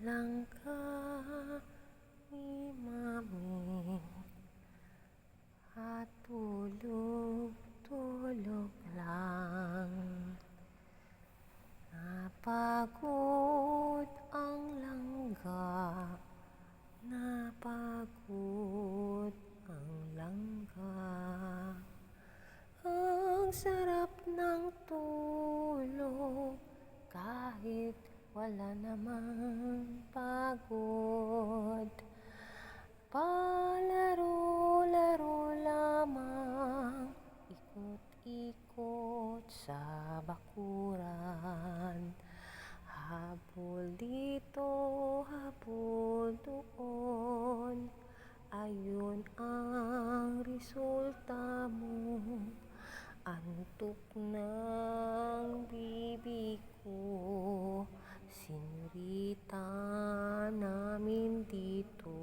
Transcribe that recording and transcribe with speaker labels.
Speaker 1: lang ka ni Mami at tulog-tulog lang. Napagod ang langga, napagod ang langga. Ang sarap ng tulog kahit wala namang pagod. Palaro-laro lamang, ikot-ikot sa bakuran. Habol dito, habol doon, ayun ang resulta mo. Antok ng bibi ko, senyorita namin dito.